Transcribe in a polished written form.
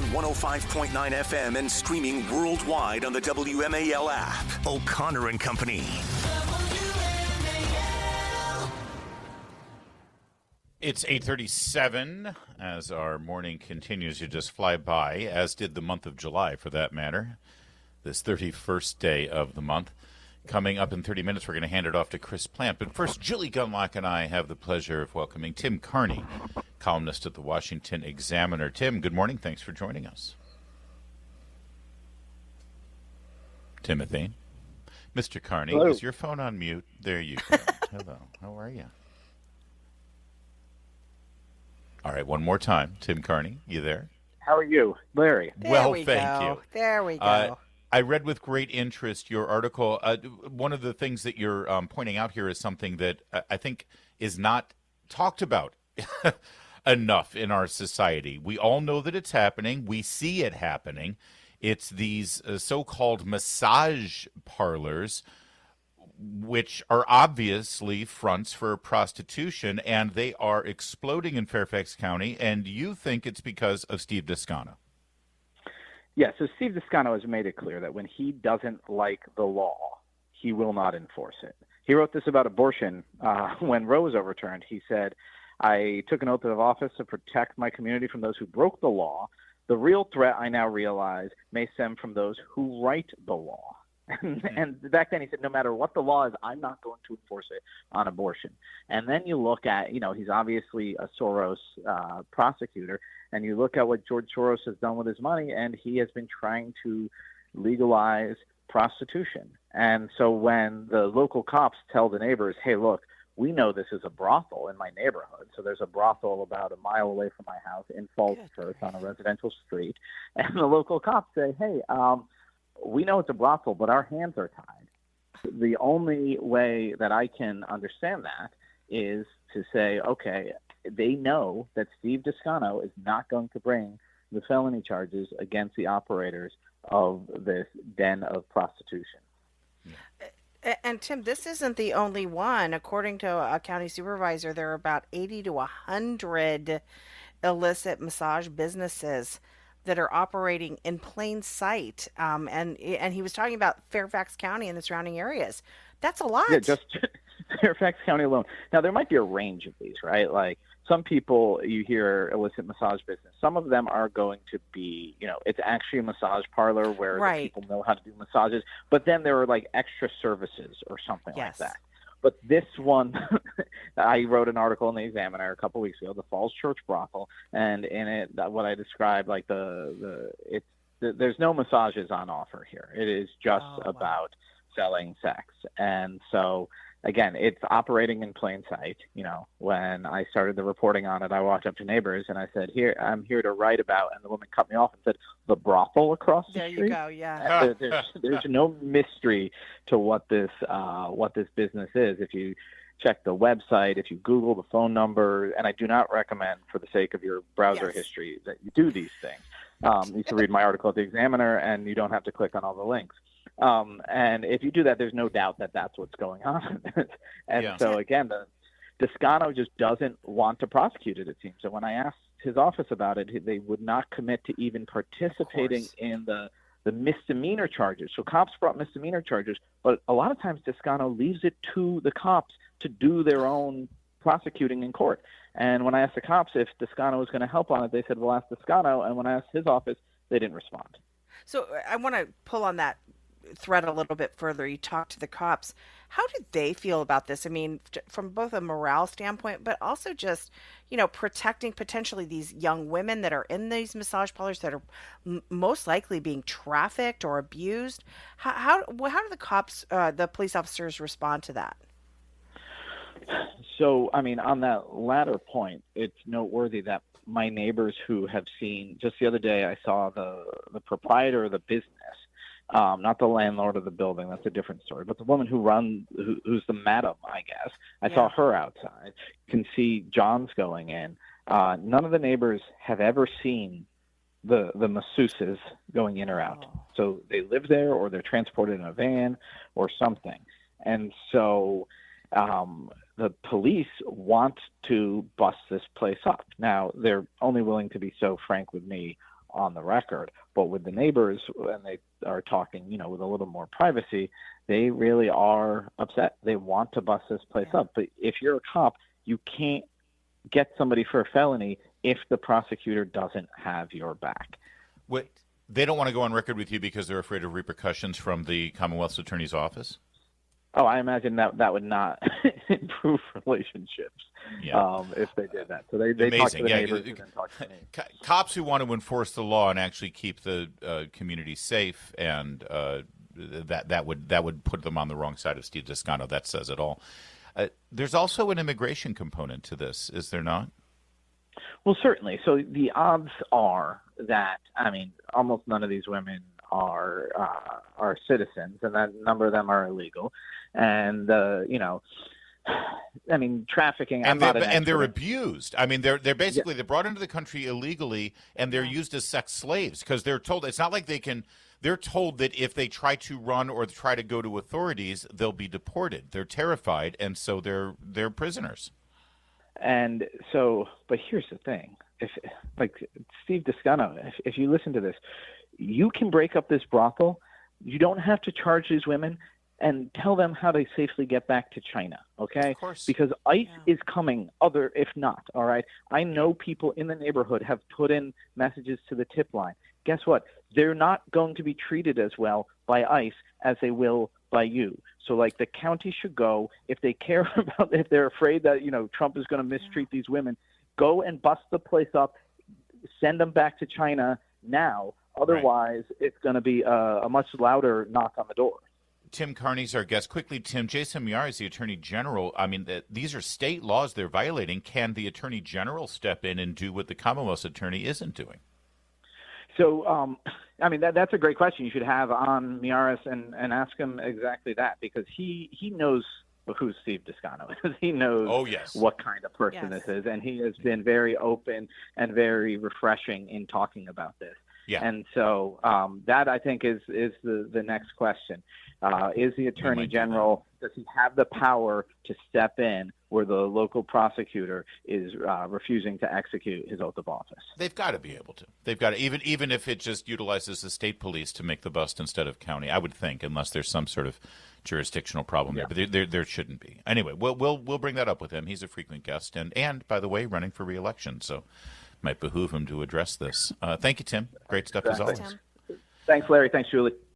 on 105.9 FM and streaming worldwide on the WMAL app. O'Connor and Company. It's 8:37 as our morning continues to just fly by, as did the month of July for that matter, this 31st day of the month. Coming up in 30 minutes, we're going to hand it off to Chris Plant. But first, Julie Gunlock and I have the pleasure of welcoming Tim Carney, columnist at the Washington Examiner. Tim, good morning. Thanks for joining us. Timothy. Mr. Carney, hello. Is your phone on mute? There you go. Hello. How are you? All right, one more time. Tim Carney, you there? How are you, Larry? Well, thank you. There we go. I read with great interest your article. One of the things that you're pointing out here is something that I think is not talked about enough in our society. We all know that it's happening. We see it happening. It's these so-called massage parlors, which are obviously fronts for prostitution, and they are exploding in Fairfax County, and you think it's because of Steve Descano. Yeah, so Steve Descano has made it clear that when he doesn't like the law, he will not enforce it. He wrote this about abortion when Roe was overturned. He said, I took an oath of office to protect my community from those who broke the law. The real threat, I now realize, may stem from those who write the law. And back then he said, no matter what the law is, I'm not going to enforce it on abortion. And then you look at, he's obviously a Soros prosecutor, and you look at what George Soros has done with his money, and he has been trying to legalize prostitution. And so when the local cops tell the neighbors, hey, look, we know this is a brothel in my neighborhood. So there's a brothel about a mile away from my house in Falls Church on a residential street. And the local cops say, hey, we know it's a brothel, but our hands are tied. The only way that I can understand that is to say, okay, they know that Steve Descano is not going to bring the felony charges against the operators of this den of prostitution. And Tim, this isn't the only one. According to a county supervisor, there are about 80 to 100 illicit massage businesses that are operating in plain sight. And he was talking about Fairfax County and the surrounding areas. That's a lot. Yeah, just Fairfax County alone. Now, there might be a range of these, right? Like some people, you hear illicit massage business. Some of them are going to be, it's actually a massage parlor where the people know how to do massages. But then there are like extra services or something like that. But this one, I wrote an article in the Examiner a couple weeks ago, the Falls Church brothel, and in it, what I described, like there's no massages on offer here. It is just about selling sex, and so again, it's operating in plain sight. When I started the reporting on it, I walked up to neighbors and I said, I'm here to write about, and the woman cut me off and said, the brothel across the street. There you go, yeah. There's no mystery to what this business is. If you check the website, if you Google the phone number, and I do not recommend, for the sake of your browser history, that you do these things. You can read my article at the Examiner, and you don't have to click on all the links. And if you do that, there's no doubt that that's what's going on. So again, Descano just doesn't want to prosecute it seems. So when I asked his office about it, they would not commit to even participating in the misdemeanor charges. So cops brought misdemeanor charges, but a lot of times Descano leaves it to the cops to do their own prosecuting in court. And when I asked the cops if Descano was going to help on it, they said, well, ask Descano. And when I asked his office, they didn't respond. So I want to pull on that thread a little bit further. You talked to the cops. How did they feel about this? I mean, from both a morale standpoint, but also just, protecting potentially these young women that are in these massage parlors that are most likely being trafficked or abused. How do the cops, the police officers respond to that? So, I mean, on that latter point, it's noteworthy that my neighbors who have seen, just the other day, I saw the proprietor of the business, not the landlord of the building. That's a different story. But the woman who's the madam, I guess. I saw her outside. You can see John's going in. None of the neighbors have ever seen the masseuses going in or out. So they live there, or they're transported in a van or something. And so the police want to bust this place up. Now, they're only willing to be so frank with me on the record. But with the neighbors, when they are talking, with a little more privacy, they really are upset. They want to bust this place up. But if you're a cop, you can't get somebody for a felony if the prosecutor doesn't have your back. Wait, they don't want to go on record with you because they're afraid of repercussions from the Commonwealth's Attorney's Office? Oh, I imagine that would not improve relationships if they did that. So they talk to the neighbors and then talk to me. Cops who want to enforce the law and actually keep the community safe, and that would put them on the wrong side of Steve Descano. That says it all. There's also an immigration component to this, is there not? Well, certainly. So the odds are that, almost none of these women are citizens, and that number of them are illegal. And, trafficking. And they're abused. They're basically they're brought into the country illegally, and they're used as sex slaves because they're told it's not like they can. They're told that if they try to run or try to go to authorities, they'll be deported. They're terrified, and so they're prisoners. And so, but here's the thing: if Steve Descano, if you listen to this, you can break up this brothel. You don't have to charge these women and tell them how to safely get back to China, okay? Of course. Because ICE is coming, if not, all right? I know people in the neighborhood have put in messages to the tip line. Guess what? They're not going to be treated as well by ICE as they will by you. So, the county should go, if they care about, if they're afraid that, Trump is going to mistreat these women, go and bust the place up, send them back to China now. Otherwise, It's going to be a much louder knock on the door. Tim Carney's our guest. Quickly, Tim, Jason Miyares is the Attorney General. These are state laws they're violating. Can the Attorney General step in and do what the Commonwealth's Attorney isn't doing? So, that's a great question. You should have on Miyares and ask him exactly that, because he knows who Steve Descano is. He knows what kind of person this is, and he has been very open and very refreshing in talking about this. Yeah. And so that, I think, is the next question. Is the Attorney General, does he have the power to step in where the local prosecutor is refusing to execute his oath of office? They've got to be able to. They've got to, even if it just utilizes the state police to make the bust instead of county, I would think, unless there's some sort of jurisdictional problem there. But there shouldn't be. Anyway, we'll bring that up with him. He's a frequent guest, and by the way, running for re-election, so might behoove him to address this. Thank you, Tim. Great stuff as always. Thanks, Larry. Thanks, Julie.